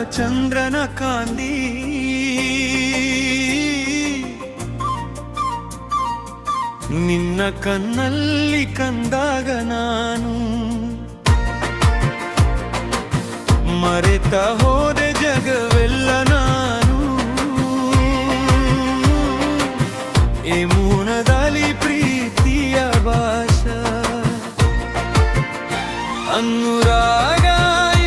ಚಂದ್ರನ ಕಾಂದಿ ನಿನ್ನ ಕಣ್ಣಲ್ಲಿ ಕಂದಾಗ ನಾನು ಮರೆತ ಹೋದೆ ಜಗವೆಲ್ಲ ನಾನು ಈ ಮೂನದಲ್ಲಿ ಪ್ರೀತಿಯ ಭಾಷಾ ಅನುರಾಗ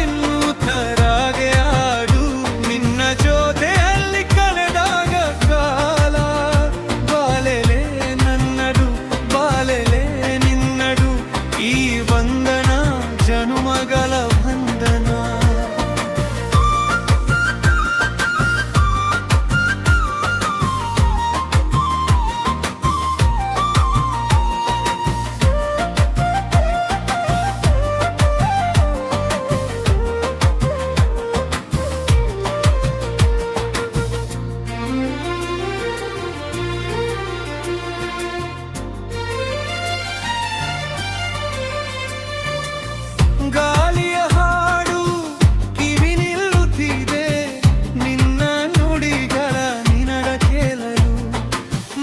ಇನ್ನೂ ತರಾಗೆ ಆಡು ನಿನ್ನ ಜೊತೆಯಲ್ಲಿ ಕಳೆದಾಗ ಕಾಲ ಬಾಲೆಲೆ ನನ್ನದು ಬಾಲೆಲೆ ನಿನ್ನದು ಈ ಬಂಧನ ಜನುಮಗಳ ಬಂಧನ ಗಾಳಿಯ ಹಾಡು ಕಿವಿ ನಿಲ್ಲುತ್ತಿದೆ ನಿನ್ನ ನುಡಿಗಳ ನಿನಗ ಕೇಳಲು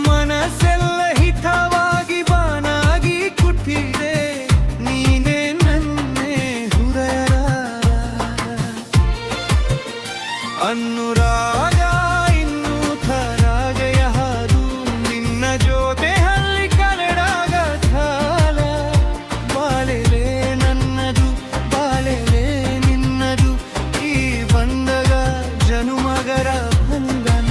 ಮನಸ್ಸೆಲ್ಲ ಹಿತವಾಗಿ ಬಾನಾಗಿ ಕುಟ್ಟಿದೆ ನೀನೇ ನನ್ನೇ ಹೃದಯ ಅನುರಾಗ ಇನ್ನೂ ಥರಾಗೆಯ ಹಾದು ನಿನ್ನ ಜೊತೆ ಹಲ್ಲಿ ಕಳೆದಾಗ ಕಾಲ ಬಾಲೆಲೆ ನನ್ನದು ಬಾಲೆಲೆ ನಿನ್ನದು ಈ ಬಂಧಗ ಜನುಮಗರ ಬಂಧನ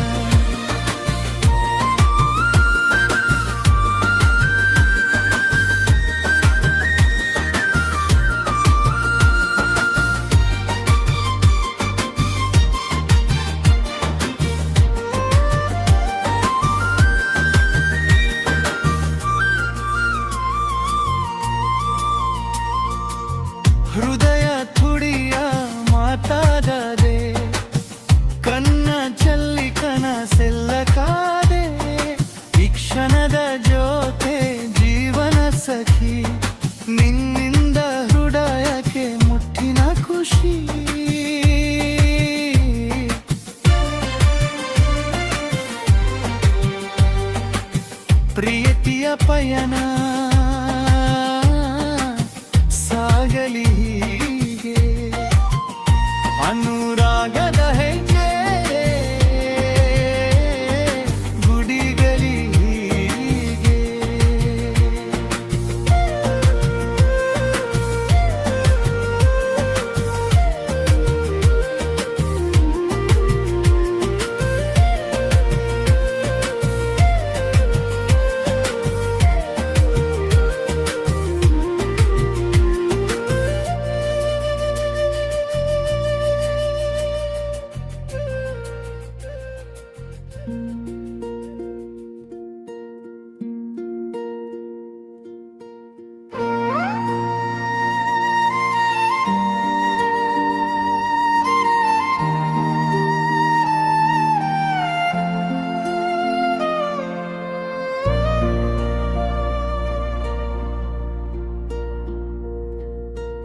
ಹೃದಯ ತುಡಿಯ ಮಾತಾಡದೆ ಕನ್ನ ಚಲ್ಲಿ ಕನಸೆಲ್ಲ ಕಾದೆ ಈ ಕ್ಷಣದ ಜೊತೆ ಜೀವನ ಸಖಿ ನಿನ್ನಿಂದ ಹೃದಯಕ್ಕೆ ಮುಟ್ಟಿನ ಖುಷಿ ಪ್ರಿಯತಿಯ ಪಯಣ ಸಾಗಲಿ ಹೀಗೆ ಅನುರಾಗದ ಹೆಜ್ಜೆ ಗುಡಿಗಲಿ ಹೀಗೆ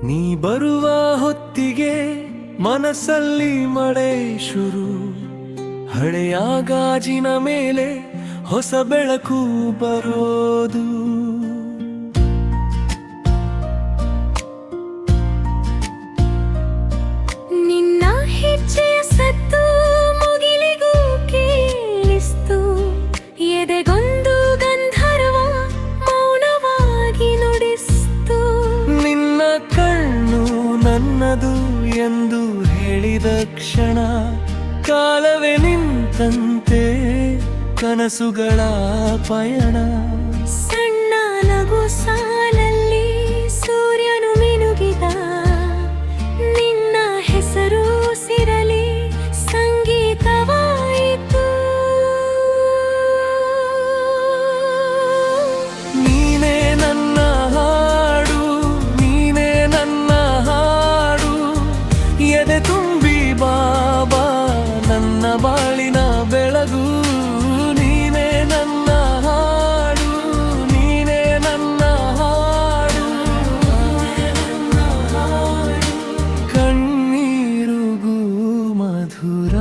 ನೀ ಬರುವ ಹೊತ್ತಿಗೆ ಮನಸ್ಸಲ್ಲಿ ಮಳೆ ಶುರು ಹಳೆಯ ಗಾಜಿನ ಮೇಲೆ ಹೊಸ ಬೆಳಕು ಬರೋದು ನಿನ್ನ ಹೆಜ್ಜೆಯ ಸದ್ದು ಮುಗಿಲಿಗೂ ಕೇಳಿಸ್ತು ಎದೆಗೊಂದು ಗಂಧರ್ವ ಮೌನವಾಗಿ ನುಡಿಸ್ತು ನಿನ್ನ ಕಣ್ಣು ನನ್ನದು ಎಂದು ಹೇಳಿದ ಕ್ಷಣ ಕಾಲವೇ ನಿಂತಂತೆ ಕನಸುಗಳ ಪಯಣ ಸಣ್ಣ ನಗು ಸಾಲಲ್ಲಿ ಸೂರ್ಯನು ಮಿನುಗಿದ ನಿನ್ನ ಹೆಸರು ಸಿರಲಿ ಸಂಗೀತವಾಯಿತು ನೀನೇ ನನ್ನ ಹಾಡು ನೀನೇ ನನ್ನ ಹಾಡು ಎದೆ ತುಂಬಿ ಬಾಬಾ ನನ್ನ ಬಾಳಿನ ಬೆಳಗು ನೀನೇ ನನ್ನ ಹಾಡು ಮಧುರ.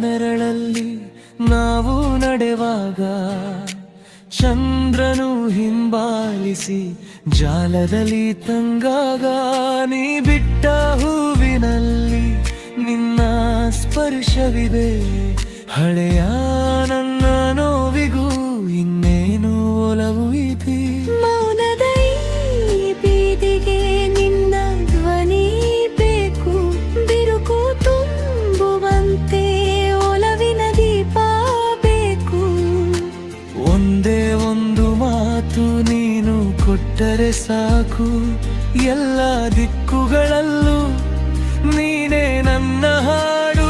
ನೆರಳಲ್ಲಿ ನಾವು ನಡೆವಾಗ ಚಂದ್ರನು ಹಿಂಬಾಲಿಸಿ ಜಾಲದಲ್ಲಿ ತಂಗಾಗ ನೀ ಬಿಟ್ಟ ಹೂವಿನಲ್ಲಿ ನಿನ್ನ ಸ್ಪರ್ಶವಿದೆ. ಹಳೆಯ ನನ್ನ ನೋವಿಗೂ ಇನ್ನೇನು ಒಲವು ಇದೆ. ಮೌನದ ಈ ಬೀದಿಗೆ ನಿನ್ನ ಧ್ವನಿ ಬೇಕು, ಬಿರುಕು ತುಂಬುವಂತೆ ಒಲವಿನ ದೀಪ ಬೇಕು. ಒಂದೇ ಒಂದು ಮಾತು ನೀನು ಕೊಟ್ಟರೆ ಸಾಕು, ಎಲ್ಲ ದಿಕ್ಕುಗಳಲ್ಲೂ ನೀನೇ ನನ್ನ ಹಾಡು.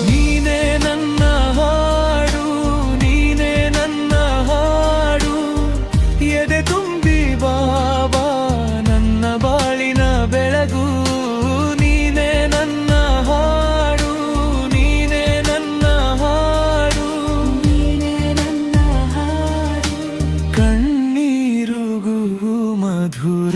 ನೀನೇ ನನ್ನ ಹಾಡು, ನೀನೇ ನನ್ನ ಹಾಡು. ಎದೆ ತುಂಬಿ ಬಾಬಾ ನನ್ನ ಬಾಳಿನ ಬೆಳಗು. ನೀನೇ ನನ್ನ ಹಾಡು, ನೀನೇ ನನ್ನ ಹಾಡು, ನೀನೇ ನನ್ನ ಹಾಡು. ಕಣ್ಣೀರುಗೂ ಮಧುರ.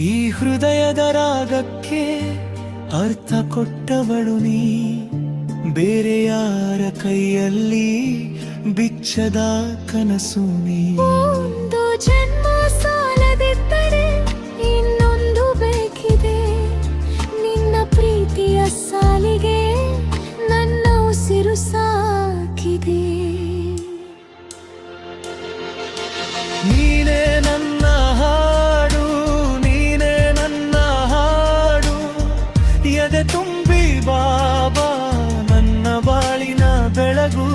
ಈ ಹೃದಯದ ರಾಗಕ್ಕೆ ಅರ್ಥ ಕೊಟ್ಟವಳು ನೀ, ಬೇರೆ ಯಾರ ಕೈಯಲ್ಲಿ ಬಿಚ್ಚದ ಕನಸು ನೀ. ಒಂದು ಜನ್ಮ ಸಾಲದಿದ್ದರೆ ಇನ್ನೊಂದು ಬೇಕಿದೆ, ನಿನ್ನ ಪ್ರೀತಿಯ ಸಾಲಿಗೆ ನನ್ನ ಉಸಿರು ಸಾಕಿದೆ. ನೀನೇ ನನ್ನ ಹಾಡು, ನೀನೇ ನನ್ನ ಹಾಡು. ಎದೆ ತುಂಬಿ ಬಾಬಾ ನನ್ನ ಬಾಳಿನ ಬೆಳಗು.